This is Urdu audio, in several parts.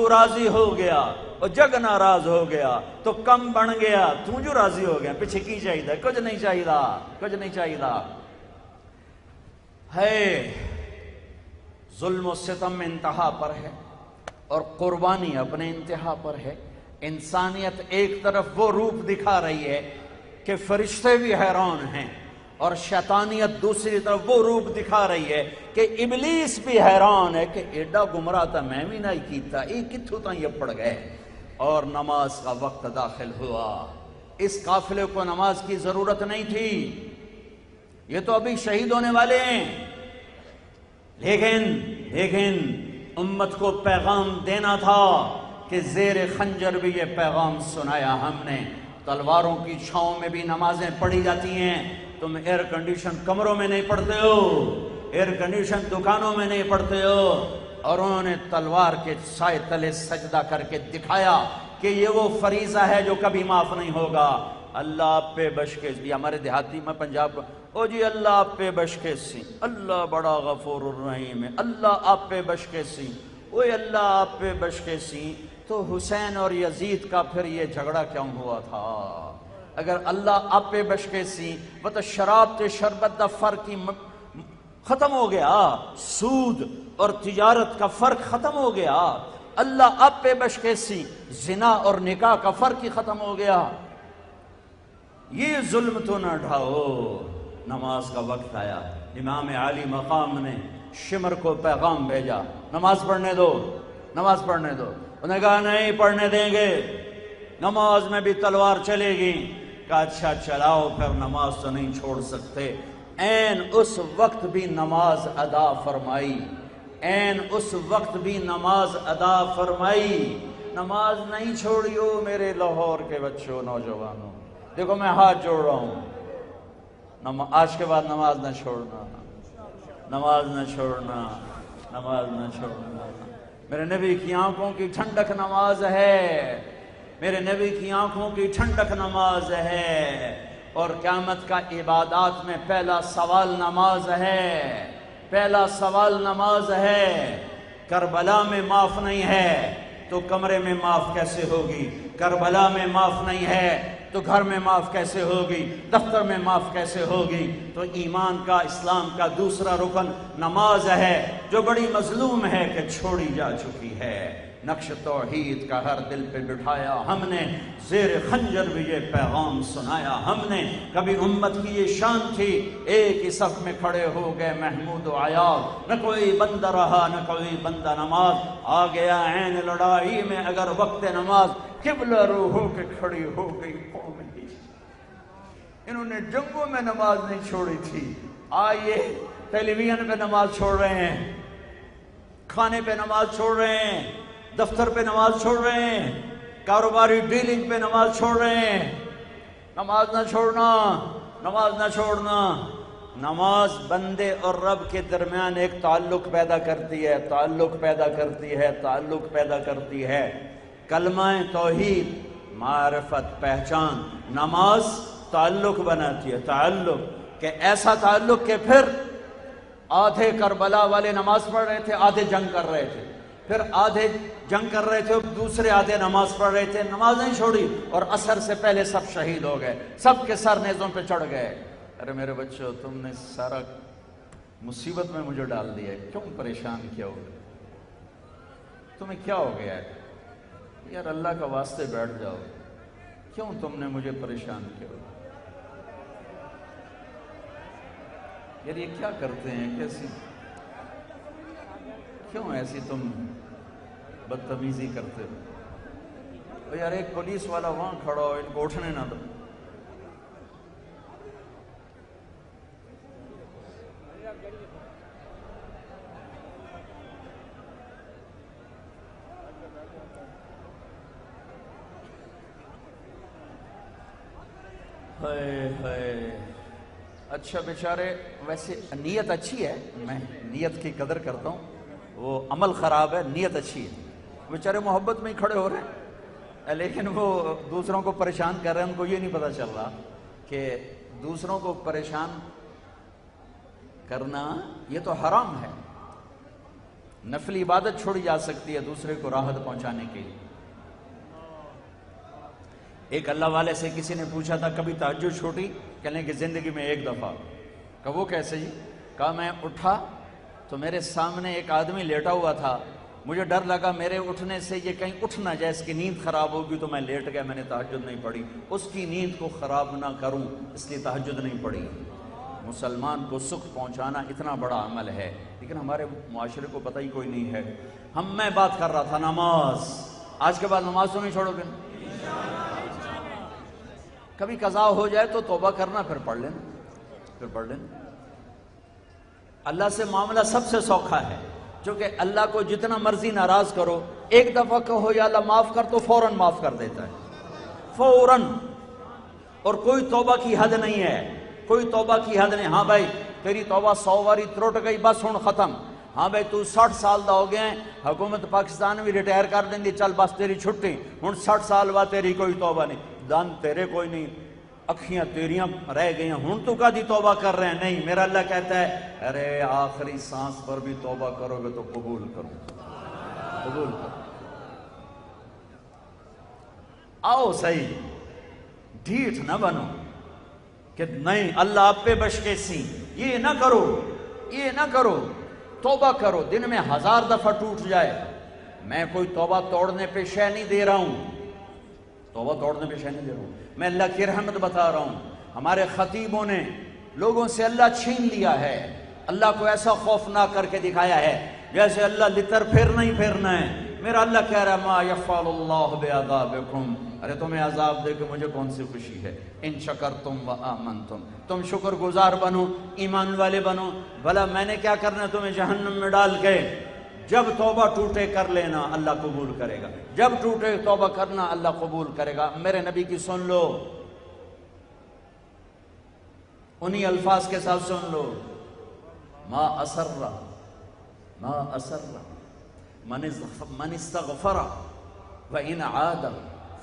تو راضی ہو گیا اور جگ ناراض ہو گیا تو کم بن گیا تو جو راضی ہو گیا پیچھے کی چاہیے کچھ نہیں چاہیے کچھ نہیں چاہیے ہے ظلم و ستم انتہا پر ہے اور قربانی اپنے انتہا پر ہے انسانیت ایک طرف وہ روپ دکھا رہی ہے کہ فرشتے بھی حیران ہیں اور شیطانیت دوسری طرف وہ روپ دکھا رہی ہے کہ ابلیس بھی حیران ہے کہ ایڈا گمراہ تھا میں بھی نہیں کیتا یہ کتھوں تھا یہ پڑ گئے اور نماز کا وقت داخل ہوا اس قافلے کو نماز کی ضرورت نہیں تھی یہ تو ابھی شہید ہونے والے ہیں لیکن امت کو پیغام دینا تھا کہ زیر خنجر بھی یہ پیغام سنایا ہم نے تلواروں کی چھاؤں میں بھی نمازیں پڑھی جاتی ہیں تم ایئر کنڈیشن کمروں میں نہیں پڑھتے ہو ایئر کنڈیشن دکانوں میں نہیں پڑھتے ہو اور انہوں نے تلوار کے سائے تلے سجدہ کر کے دکھایا کہ یہ وہ فریضہ ہے جو کبھی معاف نہیں ہوگا اللہ آپ پہ بشکے یہ ہمارے دیہاتی میں پنجاب او جی اللہ آپ پہ بشکے سی اللہ بڑا غفور الرحیم ہے اللہ آپ پہ بشکے سی اوے اللہ آپ پہ بشکے سی تو حسین اور یزید کا پھر یہ جھگڑا کیوں ہوا تھا اگر اللہ آپ پہ بشکے سی وہ تو شراب تے شربت دا فرق ہی ختم ہو گیا سود اور تجارت کا فرق ختم ہو گیا اللہ آپ پہ بشکے سی زنا اور نکاح کا فرق ہی ختم ہو گیا یہ ظلم تو نہ ڈھاؤ نماز کا وقت آیا امام عالی مقام نے شمر کو پیغام بھیجا نماز پڑھنے دو انہوں نے کہا نہیں پڑھنے دیں گے نماز میں بھی تلوار چلے گی کہا اچھا چلاؤ پھر نماز تو نہیں چھوڑ سکتے این اس وقت بھی نماز ادا فرمائی نماز نہیں چھوڑیو میرے لاہور کے بچوں نوجوانوں دیکھو میں ہاتھ جوڑ رہا ہوں آج کے بعد نماز نہ چھوڑنا میرے نبی کی آنکھوں کی ٹھنڈک نماز ہے اور قیامت کا عبادات میں پہلا سوال نماز ہے کربلا میں معاف نہیں ہے تو کمرے میں معاف کیسے ہوگی کربلا میں معاف نہیں ہے تو گھر میں معاف کیسے ہوگی دفتر میں معاف کیسے ہوگی تو ایمان کا اسلام کا دوسرا رکن نماز ہے جو بڑی مظلوم ہے کہ چھوڑی جا چکی ہے نقش توحید کا ہر دل پہ بٹھایا ہم نے زیر خنجر بھی یہ پیغام سنایا ہم نے کبھی امت کی یہ شان تھی ایک ہی صف میں کھڑے ہو گئے محمود و عیاض نہ کوئی بندہ رہا نہ کوئی بندہ نماز آ گیا عین لڑائی میں اگر وقت نماز قبلہ رو ہو کے کھڑی ہو گئی قوم ہی انہوں نے جنگوں میں نماز نہیں چھوڑی تھی آئیے ٹیلی ویژن پہ نماز چھوڑ رہے ہیں کھانے پہ نماز چھوڑ رہے ہیں دفتر پہ نماز چھوڑ رہے ہیں کاروباری ڈیلنگ پہ نماز چھوڑ رہے ہیں نماز نہ چھوڑنا نماز بندے اور رب کے درمیان ایک تعلق پیدا کرتی ہے کلمہ توحید معرفت پہچان نماز تعلق بناتی ہے تعلق کہ ایسا تعلق کہ پھر آدھے کربلا والے نماز پڑھ رہے تھے آدھے جنگ کر رہے تھے پھر آدھے جنگ کر رہے تھے دوسرے آدھے نماز پڑھ رہے تھے نماز نہیں چھوڑی اور عصر سے پہلے سب شہید ہو گئے سب کے سر نیزوں پہ چڑھ گئے ارے میرے بچوں تم نے سارا مصیبت میں مجھے ڈال دیا ہے کیوں پریشان کیا ہو تمہیں کیا ہو گیا ہے یار اللہ کا واسطے بیٹھ جاؤ کیوں تم نے مجھے پریشان کیا ہو یار یہ کیا کرتے ہیں کیسی کیوں ایسی تم بدتمیزی کرتے ہو یار ایک پولیس والا وہاں کھڑا ہو ان کو اٹھنے نہ دو اچھا بیچارے ویسے نیت اچھی ہے میں نیت کی قدر کرتا ہوں وہ عمل خراب ہے نیت اچھی ہے بیچارے محبت میں ہی کھڑے ہو رہے ہیں لیکن وہ دوسروں کو پریشان کر رہے ہیں ان کو یہ نہیں پتا چل رہا کہ دوسروں کو پریشان کرنا یہ تو حرام ہے نفلی عبادت چھوڑی جا سکتی ہے دوسرے کو راحت پہنچانے کے لیے۔ ایک اللہ والے سے کسی نے پوچھا تھا کبھی تہجد چھوٹی؟ کہنے کہ زندگی میں ایک دفعہ۔ کہا وہ کیسے جی؟ کہا میں اٹھا تو میرے سامنے ایک آدمی لیٹا ہوا تھا، مجھے ڈر لگا میرے اٹھنے سے یہ کہیں اٹھ نہ جائے، اس کی نیند خراب ہوگی، تو میں لیٹ گیا، میں نے تہجد نہیں پڑھی، اس کی نیند کو خراب نہ کروں اس لیے تہجد نہیں پڑھی۔ مسلمان کو سکھ پہنچانا اتنا بڑا عمل ہے، لیکن ہمارے معاشرے کو پتہ ہی کوئی نہیں ہے۔ میں بات کر رہا تھا نماز، آج کے بعد نماز تو نہیں چھوڑو گے؟ کبھی قضا ہو جائے تو توبہ کرنا، پھر پڑھ لینا۔ اللہ سے معاملہ سب سے سوکھا ہے، چونکہ اللہ کو جتنا مرضی ناراض کرو، ایک دفعہ کہو یا اللہ معاف کر تو فوراً معاف کر دیتا ہے، فوراً۔ اور کوئی توبہ کی حد نہیں ہے، کوئی توبہ کی حد نہیں۔ ہاں بھائی تیری توبہ 100 باری ترٹ گئی، بس ہن ختم۔ ہاں بھائی تو 60 سال دا ہو گئے، حکومت پاکستان بھی ریٹائر کر دیں گی، چل بس تیری چھٹی، ہن 60 سال بعد تیری کوئی توبہ نہیں، دان تیرے کوئی نہیں، اکھیاں تیریاں رہ گئی ہیں، ہن تو کدی توبہ کر رہے ہیں؟ نہیں، میرا اللہ کہتا ہے ارے آخری سانس پر بھی توبہ کرو گے تو قبول کرو، قبول کرو۔ آؤ صحیح، ڈھیٹ نہ بنو کہ نہیں اللہ آپ پہ بشکیسی، یہ نہ کرو، یہ نہ کرو، توبہ کرو۔ دن میں 1000 دفعہ ٹوٹ جائے، میں کوئی توبہ توڑنے پہ شے نہیں دے رہا ہوں، توبہ توڑنے پہ شے نہیں دے رہا ہوں، میں اللہ کی رحمت بتا رہا ہوں۔ ہمارے خطیبوں نے لوگوں سے اللہ چھین لیا ہے، اللہ کو ایسا خوفناک کر کے دکھایا ہے جیسے اللہ لتر پھرنا ہی پھرنا ہے۔ میرا اللہ کہہ رہا ہے ما یفعل اللہ بعذابکم، ارے تمہیں عذاب دے کے مجھے کون سی خوشی ہے، ان شکرتم و آمنتم، تم شکر گزار بنو، ایمان والے بنو، بھلا میں نے کیا کرنا تمہیں جہنم میں ڈال کے؟ جب توبہ ٹوٹے کر لینا، اللہ قبول کرے گا، جب ٹوٹے توبہ کرنا اللہ قبول کرے گا۔ میرے نبی کی سن لو، انہی الفاظ کے ساتھ سن لو، ما اسر من استغفر وان عاد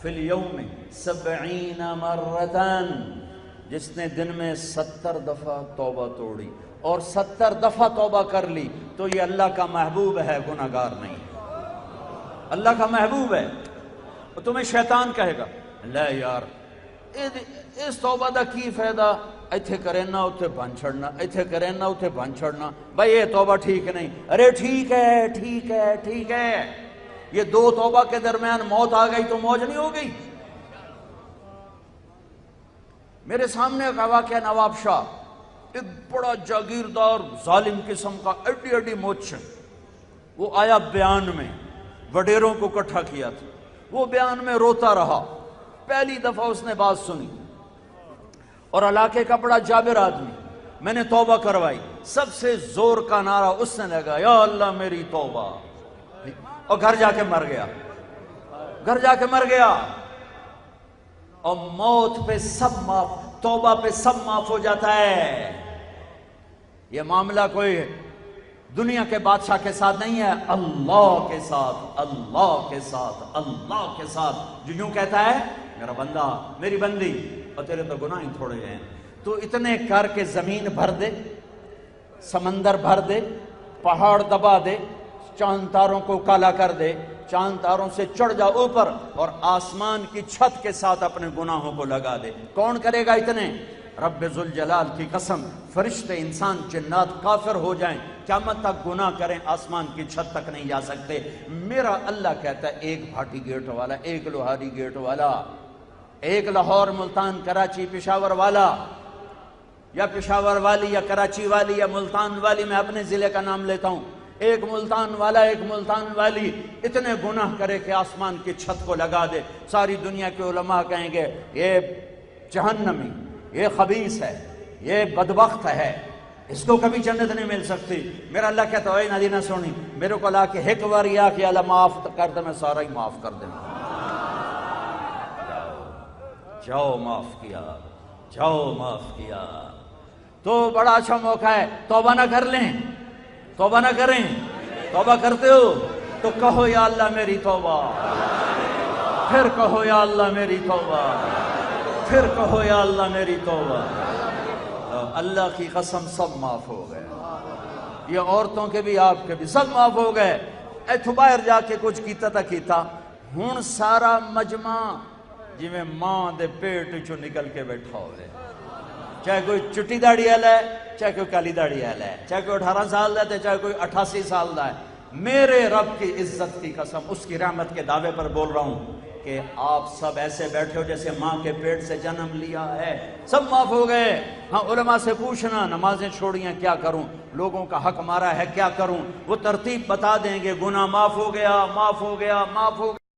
فی اليوم 70 مرتان، جس نے دن میں 70 دفعہ توبہ توڑی اور 70 دفعہ توبہ کر لی تو یہ اللہ کا محبوب ہے، گناہگار نہیں، اللہ کا محبوب ہے۔ اور تمہیں شیطان کہے گا لے یار اس توبہ دا کی فائدہ، ایتھے کرے نہ اتھے بن چھڑنا، ایتھے کرے نہ اتھے بن چھڑنا، بھائی یہ توبہ ٹھیک نہیں۔ ارے ٹھیک ہے، ٹھیک ہے، ٹھیک ہے، یہ دو توبہ کے درمیان موت آ گئی تو موج نہیں ہو گئی۔ میرے سامنے ایک واقعہ، نواب شاہ ایک بڑا جاگیردار ظالم قسم کا، ایڈی ایڈی موچ، وہ آیا بیان میں، وڈیروں کو اکٹھا کیا تھا، وہ بیان میں روتا رہا، پہلی دفعہ اس نے بات سنی، اور علاقے کا بڑا جابر آدمی، میں نے توبہ کروائی، سب سے زور کا نعرہ اس نے لگا یا اللہ میری توبہ، اور گھر جا کے مر گیا، گھر جا کے مر گیا۔ اور موت پہ سب معاف، توبہ پہ سب معاف ہو جاتا ہے۔ یہ معاملہ کوئی دنیا کے بادشاہ کے ساتھ نہیں ہے، اللہ کے ساتھ، اللہ کے ساتھ، اللہ کے ساتھ، جو یوں کہتا ہے میرا بندہ میری بندی، اور تیرے تو گناہ ہی تھوڑے ہیں، تو اتنے کر کے زمین بھر دے، سمندر بھر دے، پہاڑ دبا دے، چاند تاروں کو کالا کر دے، چاند تاروں سے چڑھ جا اوپر، اور آسمان کی چھت کے ساتھ اپنے گناہوں کو لگا دے، کون کرے گا اتنے؟ رب ذوالجلال کی قسم، فرشتے، انسان، جنات کافر ہو جائیں، قیامت تک گناہ کریں، آسمان کی چھت تک نہیں جا سکتے۔ میرا اللہ کہتا ہے ایک بھاٹی گیٹ والا، ایک لوہاری گیٹ والا، ایک لاہور، ملتان، کراچی، پشاور والا، یا پشاور والی، یا کراچی والی، یا ملتان والی، میں اپنے ضلع کا نام لیتا ہوں، ایک ملتان والا، ایک ملتان والی اتنے گناہ کرے کہ آسمان کی چھت کو لگا دے، ساری دنیا کے علماء کہیں گے یہ جہنمی، یہ خبیث ہے، یہ بدبخت ہے، اس کو کبھی جنت نہیں مل سکتی۔ میرا اللہ کہتا ہے ندی نہ سونی، میرے کو لا کے ایک بار یا کہ اللہ معاف کر دے، میں سارا ہی معاف کر دیں، جاؤ معاف کیا، جاؤ معاف کیا، تو بڑا اچھا موقع ہے، توبہ نہ کر لیں، توبہ نہ کریں، توبہ کرتے ہو تو کہو یا اللہ میری توبہ، پھر کہو یا اللہ میری توبہ، پھر کہو یا اللہ میری توبہ، اللہ کی قسم سب معاف ہو گئے، یہ عورتوں کے بھی آپ کے بھی سب معاف ہو گئے. ایتھوں باہر جا کے کچھ کیتا تا کیتا. ہن سارا مجمع جویں ماں دے پیٹ چوں نکل کے بیٹھا ہوئے. چاہے کوئی چٹی داڑھی والا ہے, چاہے کوئی کالی داڑھی والا ہے, چاہے کوئی 18 سال دا ہے, چاہے کوئی 88 سال دا ہے. میرے رب کی عزت کی قسم, اس کی رحمت کے دعوے پر بول رہا ہوں کہ آپ سب ایسے بیٹھے ہو جیسے ماں کے پیٹ سے جنم لیا ہے. سب معاف ہو گئے. ہاں علماء سے پوچھنا نمازیں چھوڑیاں کیا کروں, لوگوں کا حق مارا ہے کیا کروں, وہ ترتیب بتا دیں گے. گناہ معاف ہو گیا, معاف ہو گیا, معاف ہو گیا.